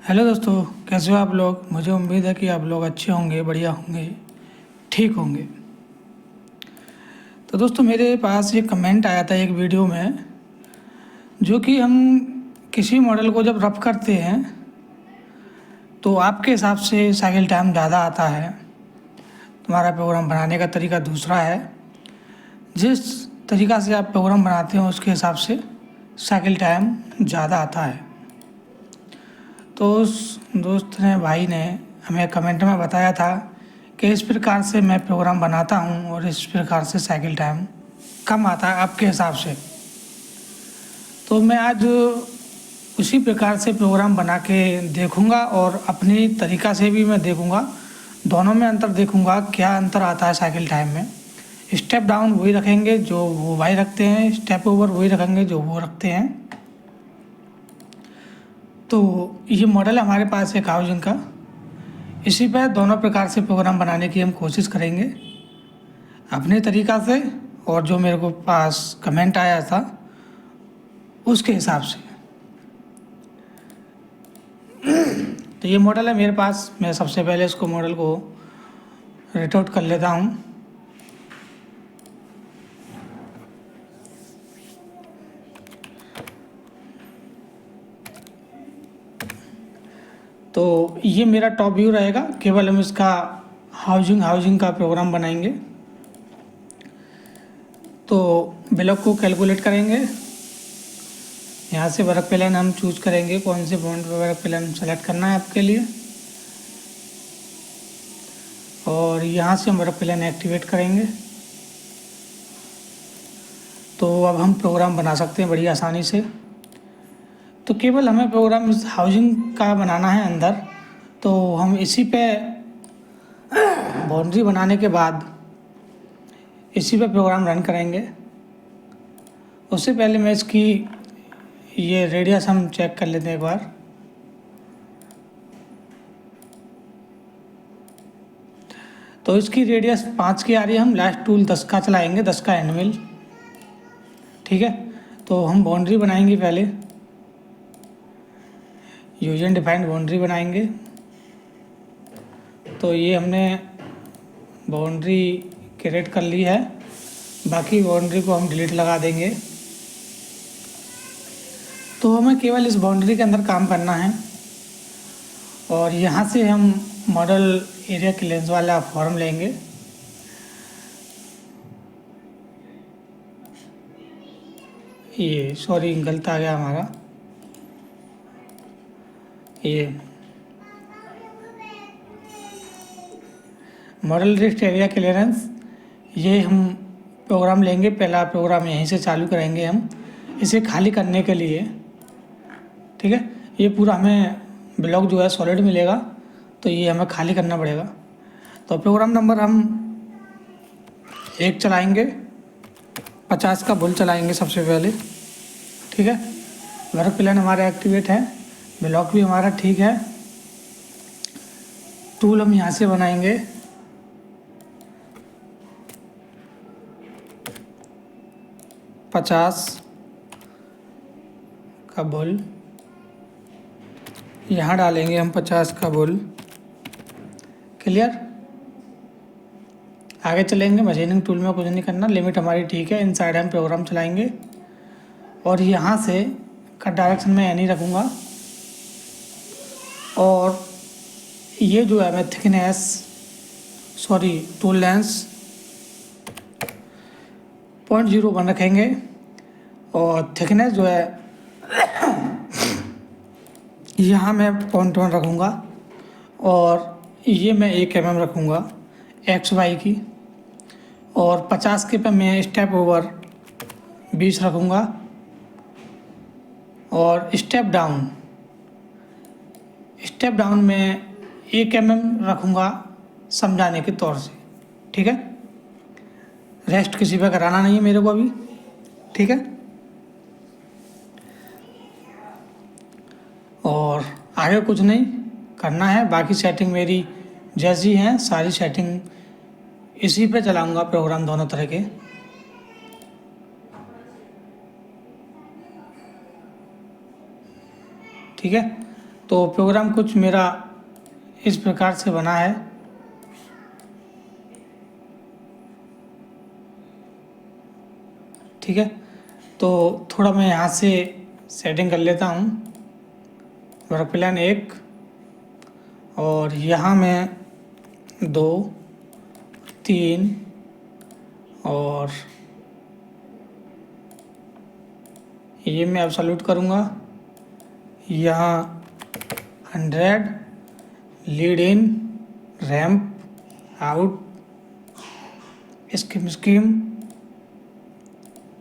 Hello दोस्तों, कैसे हो आप लोग। मुझे उम्मीद है कि आप लोग अच्छे होंगे, बढ़िया होंगे, ठीक होंगे। तो दोस्तों, मेरे पास एक कमेंट आया था एक वीडियो में, जो कि हम किसी मॉडल को जब रफ करते हैं तो आपके हिसाब से साइकिल टाइम ज़्यादा आता है, तुम्हारा प्रोग्राम बनाने का तरीका दूसरा है। जिस तरीका से आप प्रोग्राम बनाते हो उसके हिसाब से साइकिल टाइम ज़्यादा आता है। तो उस दोस्त ने, भाई ने हमें कमेंट में बताया था कि इस प्रकार से मैं प्रोग्राम बनाता हूँ और इस प्रकार से साइकिल टाइम कम आता है आपके हिसाब से। तो मैं आज उसी प्रकार से प्रोग्राम बना के देखूँगा और अपनी तरीक़ा से भी मैं देखूँगा, दोनों में अंतर देखूँगा क्या अंतर आता है साइकिल टाइम में। स्टेप डाउन वही रखेंगे जो वो भाई रखते हैं, स्टेप ओवर वही रखेंगे जो वो रखते हैं। तो ये मॉडल हमारे पास है हाउसिंग का। इसी पर दोनों प्रकार से प्रोग्राम बनाने की हम कोशिश करेंगे अपने तरीक़ा से, और जो मेरे को पास कमेंट आया था उसके हिसाब से। तो ये मॉडल है मेरे पास। मैं सबसे पहले इसको मॉडल को रीड आउट कर लेता हूँ। तो ये मेरा टॉप व्यू रहेगा। केवल हम इसका हाउसिंग का प्रोग्राम बनाएंगे। तो ब्लॉक को कैलकुलेट करेंगे। यहाँ से वर्क प्लान हम चूज करेंगे, कौन से बॉन्ड पर वर्क प्लान सेलेक्ट करना है आपके लिए, और यहाँ से हम वर्क प्लान एक्टिवेट करेंगे। तो अब हम प्रोग्राम बना सकते हैं बड़ी आसानी से। तो केवल हमें प्रोग्राम इस हाउसिंग का बनाना है अंदर। तो हम इसी पे बाउंड्री बनाने के बाद इसी पे प्रोग्राम रन करेंगे। उससे पहले मैं इसकी ये रेडियस हम चेक कर लेते हैं एक बार। तो इसकी रेडियस 5 की आ रही है। हम लास्ट टूल 10 का चलाएंगे, 10 का एंड मिल। ठीक है, तो हम बाउंड्री बनाएंगे पहले, यूजर डिफाइंड बाउंड्री बनाएंगे। तो ये हमने बाउंड्री क्रिएट कर ली है, बाकी बाउंड्री को हम डिलीट लगा देंगे। तो हमें केवल इस बाउंड्री के अंदर काम करना है, और यहाँ से हम मॉडल एरिया क्लियरेंस वाला फॉर्म लेंगे। ये सॉरी गलत आ गया हमारा। ये मॉडल लिस्ट एरिया क्लियरेंस, ये हम प्रोग्राम लेंगे। पहला प्रोग्राम यहीं से चालू करेंगे हम इसे खाली करने के लिए। ठीक है, ये पूरा हमें ब्लॉक जो है सॉलिड मिलेगा, तो ये हमें खाली करना पड़ेगा। तो प्रोग्राम नंबर हम 1 चलाएंगे, 50 का बुल चलाएंगे सबसे पहले। ठीक है, वर्क प्लान हमारा एक्टिवेट है, ब्लॉक भी हमारा ठीक है। टूल हम यहाँ से बनाएंगे, पचास का बुल यहाँ डालेंगे हम, 50 का बुल। क्लियर, आगे चलेंगे। मशीनिंग टूल में कुछ नहीं करना, लिमिट हमारी ठीक है। इनसाइड हम प्रोग्राम चलाएंगे, और यहाँ से कट डायरेक्शन में एनी रखूँगा, और ये जो है मैं थिकनेस, सॉरी टूल लेंस 0.01 रखेंगे, और थिकनेस जो है यहाँ मैं 0.1 रखूँगा, और ये मैं 1 mm रखूँगा XY की, और 50 के पे मैं स्टेप ओवर 20 रखूँगा, और स्टेप डाउन में 1 mm रखूँगा समझाने के तौर से। ठीक है, रेस्ट किसी पे कराना नहीं है मेरे को अभी। ठीक है, और आगे कुछ नहीं करना है। बाकी सेटिंग मेरी जैसी हैं, सारी सेटिंग इसी पे चलाऊंगा प्रोग्राम दोनों तरह के। ठीक है, तो प्रोग्राम कुछ मेरा इस प्रकार से बना है। ठीक है, तो थोड़ा मैं यहाँ से सेटिंग कर लेता हूँ। वर्क प्लान 1 और यहाँ मैं 2, 3 और ये मैं एब्सोल्यूट करूँगा। यहाँ 100 lead in, ramp out, scheme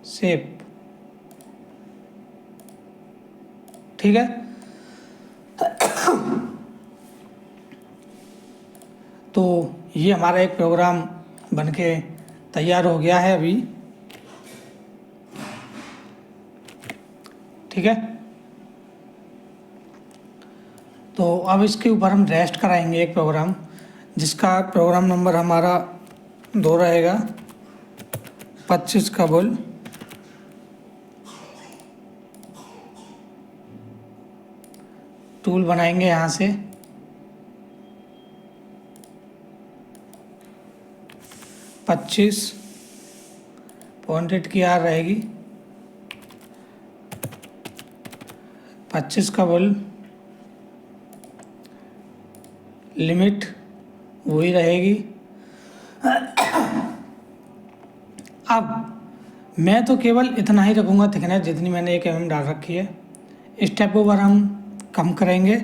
shape. ठीक है, तो ये हमारा एक प्रोग्राम बनके तैयार हो गया है अभी। ठीक है, तो अब इसके ऊपर हम रेस्ट कराएंगे एक प्रोग्राम, जिसका प्रोग्राम नंबर हमारा 2 रहेगा, 25 का बुल। टूल बनाएंगे यहाँ से, पॉइंटेड की आर रहेगी, 25 का बुल। लिमिट वही रहेगी। अब मैं तो केवल इतना ही रखूँगा थिकनेस जितनी मैंने 1 mm डाल रखी है। स्टेप ओवर हम कम करेंगे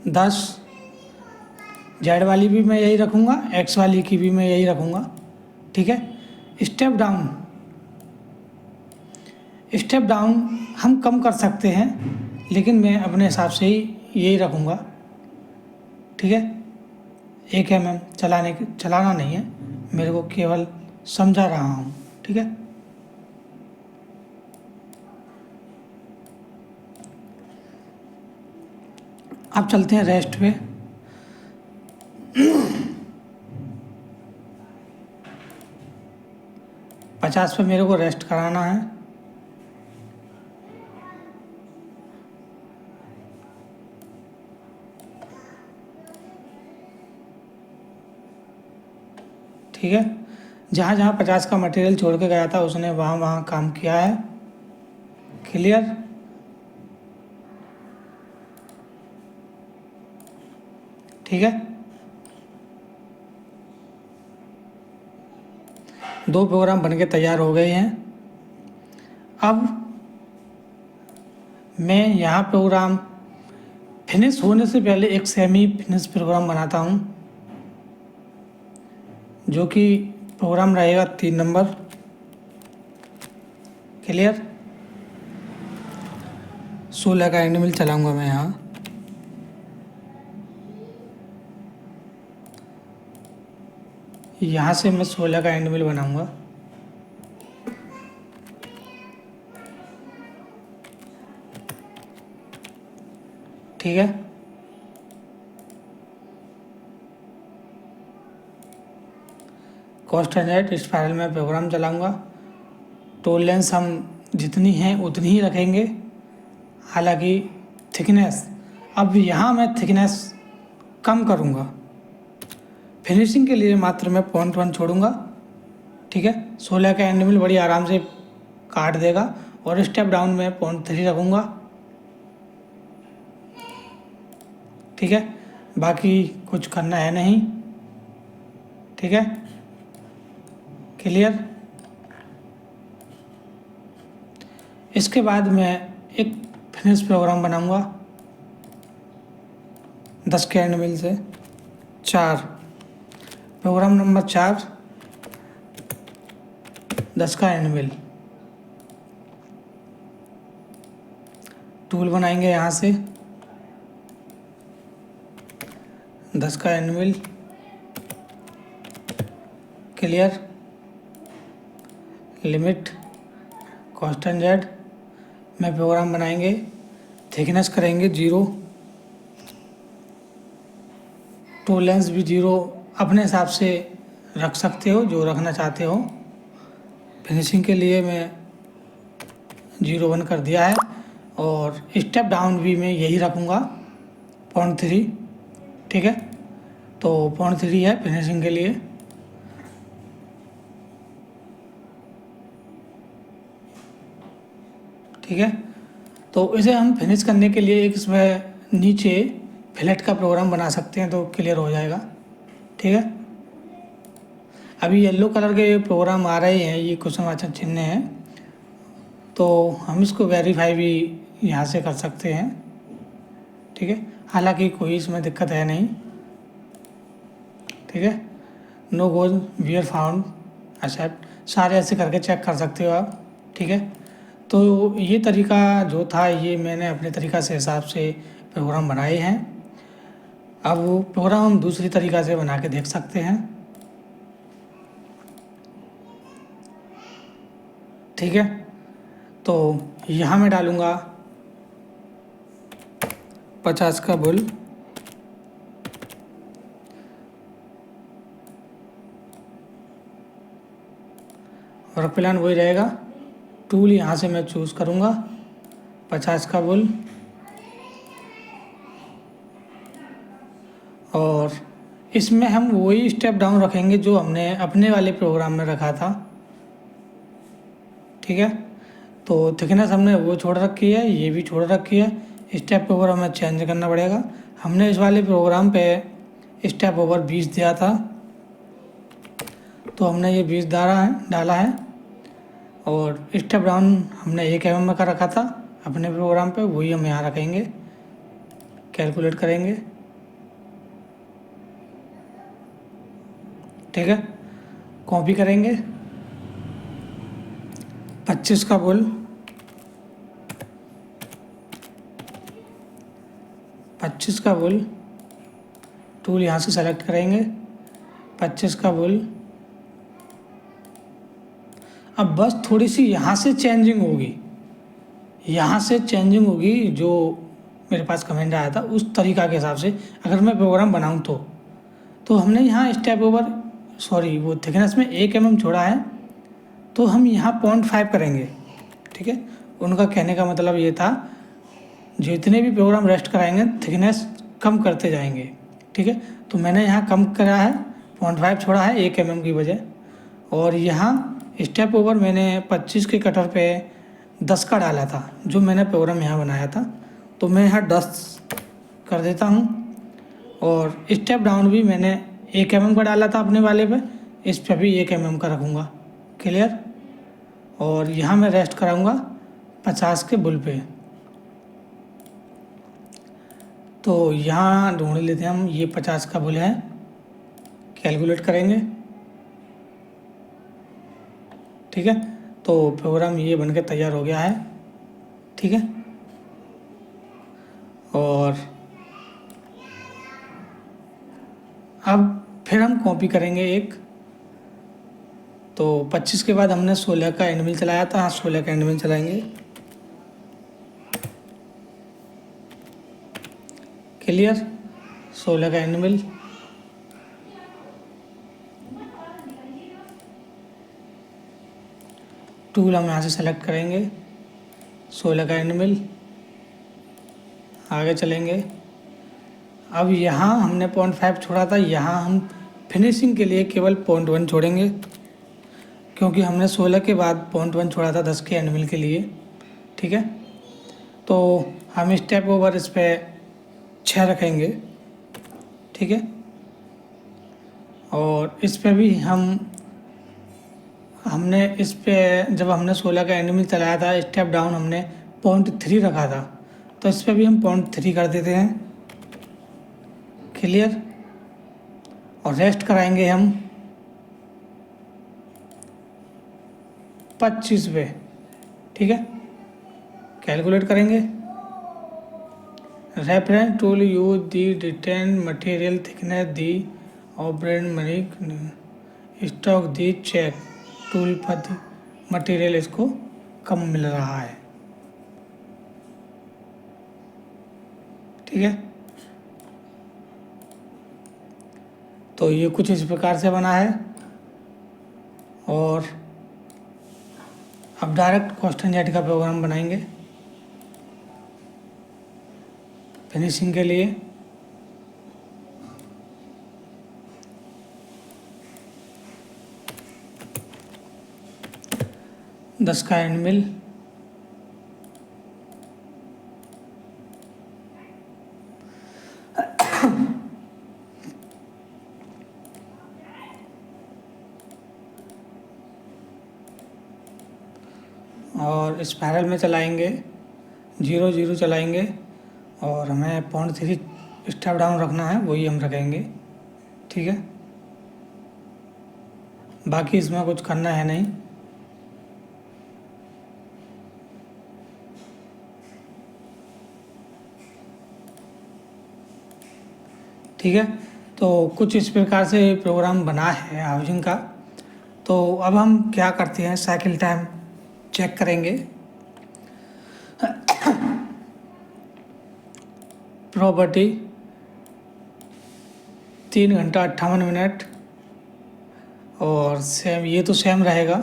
10। जेड वाली भी मैं यही रखूँगा, एक्स वाली की भी मैं यही रखूँगा। ठीक है, स्टेप डाउन हम कम कर सकते हैं, लेकिन मैं अपने हिसाब से ही यही रखूँगा। ठीक है, 1 mm चलाना नहीं है मेरे को, केवल समझा रहा हूँ। ठीक है, अब चलते हैं रेस्ट पे। पचास पे मेरे को रेस्ट कराना है। ठीक है, जहाँ जहाँ 50 का मटेरियल छोड़ के गया था उसने वहाँ वहाँ काम किया है। क्लियर। ठीक है, 2 प्रोग्राम बनके तैयार हो गए हैं। अब मैं यहाँ प्रोग्राम फिनिश होने से पहले एक सेमी फिनिश प्रोग्राम बनाता हूँ, जो कि प्रोग्राम रहेगा 3 नंबर। क्लियर। 16 का एंड मिल चलाऊँगा मैं यहाँ। यहाँ से मैं 16 का एंड मिल बनाऊँगा। ठीक है, कॉस्ट एंड स्पाइरल में प्रोग्राम चलाऊँगा। टोल लेंस हम जितनी हैं उतनी ही रखेंगे। हालांकि थिकनेस, अब यहाँ मैं थिकनेस कम करूँगा। फिनिशिंग के लिए मात्र मैं 0.1 छोड़ूंगा। ठीक है, 16 का एंड मिल बड़ी आराम से काट देगा। और स्टेप डाउन में 0.3 रखूँगा। ठीक है, बाकी कुछ करना है नहीं। ठीक है, क्लियर। इसके बाद मैं एक फिनिश प्रोग्राम बनाऊंगा 10 के एंड मिल से 4। प्रोग्राम नंबर 4, 10 का एंड मिल। टूल बनाएंगे यहाँ से, 10 का and mill. Clear. Limit constant Z में प्रोग्राम बनाएंगे। थिकनेस करेंगे 0। टूल लेंस भी 0 अपने हिसाब से रख सकते हो, जो रखना चाहते हो। फिनिशिंग के लिए मैं 0 1 कर दिया है। और स्टेप डाउन भी मैं यही रखूँगा 0.3, ठीक है। तो 0.3 है फिनिशिंग के लिए। ठीक है, तो इसे हम फिनिश करने के लिए एक इसमें नीचे फिलेट का प्रोग्राम बना सकते हैं तो क्लियर हो जाएगा। ठीक है, अभी येलो कलर के प्रोग्राम आ रहे हैं, ये क्वेश्चन चिन्ह हैं, तो हम इसको वेरीफाई भी यहाँ से कर सकते हैं। ठीक है, हालांकि कोई इसमें दिक्कत है नहीं। ठीक है, no goes were found except, सारे ऐसे करके चेक कर सकते हो आप। ठीक है, तो ये तरीका जो था ये मैंने अपने तरीक़ा से हिसाब से प्रोग्राम बनाए हैं। अब वो प्रोग्राम हम दूसरी तरीक़ा से बना के देख सकते हैं। ठीक है, तो यहाँ मैं डालूँगा 50 का बुल, वर्क प्लान वही रहेगा। टूल यहाँ से मैं चूज़ करूँगा 50 का बुल, और इसमें हम वही स्टेप डाउन रखेंगे जो हमने अपने वाले प्रोग्राम में रखा था। ठीक है, तो थिकनेस हमने वो छोड़ रखी है, ये भी छोड़ रखी है। स्टेप ओवर हमें चेंज करना पड़ेगा। हमने इस वाले प्रोग्राम पे स्टेप ओवर 20 दिया था, तो हमने ये 20 डाला है। और स्टेप डाउन हमने 1 mm का रखा था अपने प्रोग्राम पे, वही हम यहाँ रखेंगे, कैलकुलेट करेंगे। ठीक है, कॉपी करेंगे 25 का बुल, 25 का बुल, टूल यहाँ से सेलेक्ट करेंगे 25 का बुल। अब बस थोड़ी सी यहाँ से चेंजिंग होगी, यहाँ से चेंजिंग होगी, जो मेरे पास कमेंट आया था उस तरीक़ा के हिसाब से अगर मैं प्रोग्राम बनाऊँ तो हमने यहाँ स्टेप ओवर वो थिकनेस में 1 mm छोड़ा है, तो हम यहाँ 0.5 करेंगे। ठीक है, उनका कहने का मतलब ये था जितने भी प्रोग्राम रेस्ट कराएंगे थिकनेस कम करते जाएंगे। ठीक है, तो मैंने यहाँ कम करा है, 0.5 छोड़ा है 1 mm की वजह। और यहाँ स्टेप ओवर मैंने 25 के कटर पे 10 का डाला था, जो मैंने प्रोग्राम यहाँ बनाया था, तो मैं यहाँ 10 कर देता हूँ। और स्टेप डाउन भी मैंने 1 mm का डाला था अपने वाले पे, इस पे भी 1 mm का रखूँगा। क्लियर, और यहाँ मैं रेस्ट कराऊँगा 50 के बुल पे। तो यहाँ ढूंढ लेते हैं हम, ये 50 का बुल है, कैलकुलेट करेंगे। ठीक है, तो प्रोग्राम ये बनकर तैयार हो गया है। ठीक है, और अब फिर हम कॉपी करेंगे एक, तो 25 के बाद हमने 16 का एंड मिल चलाया था, हाँ 16 का एंड मिल चलाएंगे। क्लियर, 16 का एंड मिल। टूल हम यहाँ से सेलेक्ट करेंगे 16 का एंड मिल, आगे चलेंगे। अब यहाँ हमने 0.5 छोड़ा था, यहाँ हम फिनिशिंग के लिए केवल 0.1 छोड़ेंगे, क्योंकि हमने 16 के बाद 0.1 छोड़ा था 10 के एंड मिल के लिए। ठीक है, तो हम स्टेप ओवर इस पर 6 रखेंगे। ठीक है, और इस पे भी हमने इस पे जब हमने 16 का एंड मिल चलाया था, स्टेप डाउन हमने 0.3 रखा था, तो इस पे भी हम 0.3 कर देते हैं। क्लियर, और रेस्ट कराएंगे हम 25 पे। ठीक है, कैलकुलेट करेंगे। Reference tool use the written material thickness the operant money stock the check tool पर मटेरियल इसको कम मिल रहा है। ठीक है, तो ये कुछ इस प्रकार से बना है। और अब डायरेक्ट कॉस्ट एंड जेट का प्रोग्राम बनाएंगे। फिनिशिंग के लिए। दस का एंड मिल। और स्पायरल में चलाएंगे, 0 0 चलाएंगे और हमें 0.3 स्टेप डाउन रखना है, वही हम रखेंगे। ठीक है, बाकी इसमें कुछ करना है नहीं। ठीक है, तो कुछ इस प्रकार से प्रोग्राम बना है हाउसिंग का। तो अब हम क्या करते हैं, साइकिल टाइम चेक करेंगे। प्रॉपर्टी 3 घंटा 58 मिनट और सेम, ये तो सेम रहेगा।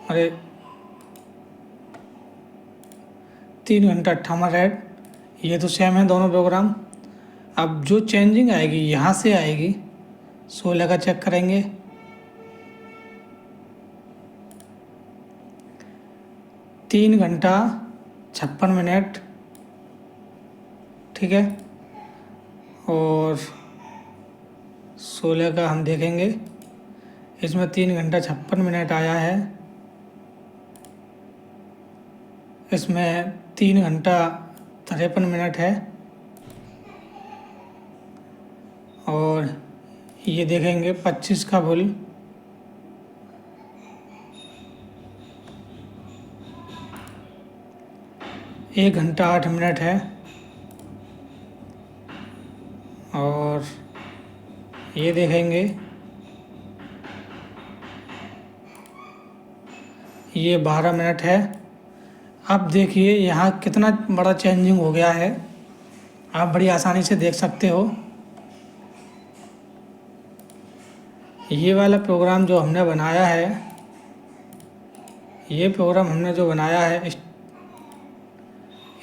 अरे 3 घंटा 58 मिनट, ये तो सेम है दोनों प्रोग्राम। अब जो चेंजिंग आएगी यहाँ से आएगी, 16 का चेक करेंगे। 3 घंटा 56 मिनट। ठीक है, और 16 का हम देखेंगे, इसमें 3 घंटा 56 मिनट आया है, इसमें 3 घंटा 53 मिनट है। और ये देखेंगे 25 का फुल, 1 घंटा 8 मिनट है। और ये देखेंगे, ये 12 मिनट है। अब देखिए यहाँ कितना बड़ा चेंजिंग हो गया है, आप बड़ी आसानी से देख सकते हो। ये वाला प्रोग्राम जो हमने बनाया है, ये प्रोग्राम हमने जो बनाया है,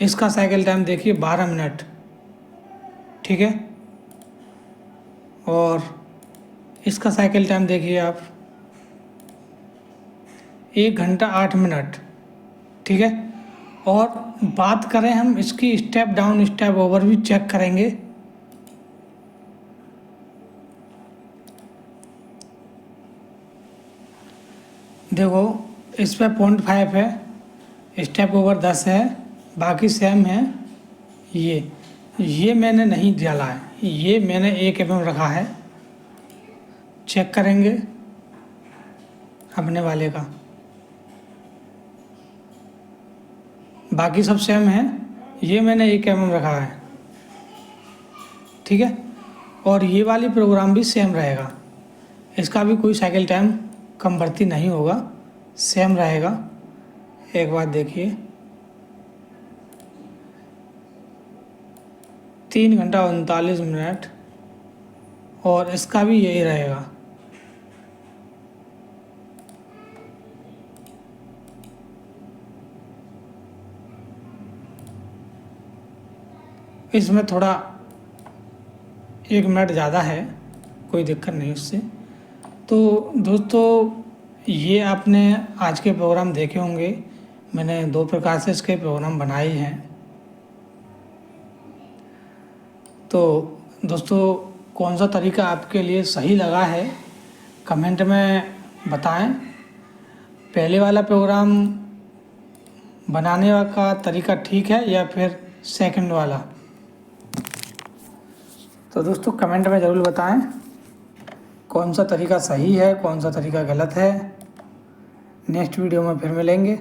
इसका साइकिल टाइम देखिए 12 मिनट। ठीक है, और इसका साइकिल टाइम देखिए आप, 1 घंटा 8 मिनट। ठीक है, और बात करें हम इसकी स्टेप डाउन स्टेप ओवर भी चेक करेंगे। देखो इस पर 0.5 है, स्टेप ओवर 10 है, बाकी सेम है। ये मैंने नहीं डाला है, ये मैंने 1 mm रखा है। चेक करेंगे अपने वाले का, बाकी सब सेम है, ये मैंने 1 mm रखा है। ठीक है, और ये वाली प्रोग्राम भी सेम रहेगा, इसका भी कोई साइकिल टाइम कम बढ़ती नहीं होगा, सेम रहेगा। एक बात देखिए, 3 घंटा 39 मिनट, और इसका भी यही रहेगा। इसमें थोड़ा 1 मिनट ज़्यादा है, कोई दिक्कत नहीं उससे। तो दोस्तों, ये आपने आज के प्रोग्राम देखे होंगे, मैंने 2 प्रकार से इसके प्रोग्राम बनाए हैं। तो दोस्तों, कौन सा तरीका आपके लिए सही लगा है कमेंट में बताएं। पहले वाला प्रोग्राम बनाने का तरीका ठीक है या फिर सेकंड वाला? तो दोस्तों कमेंट में ज़रूर बताएं कौन सा तरीका सही है, कौन सा तरीका गलत है। नेक्स्ट वीडियो में फिर मिलेंगे।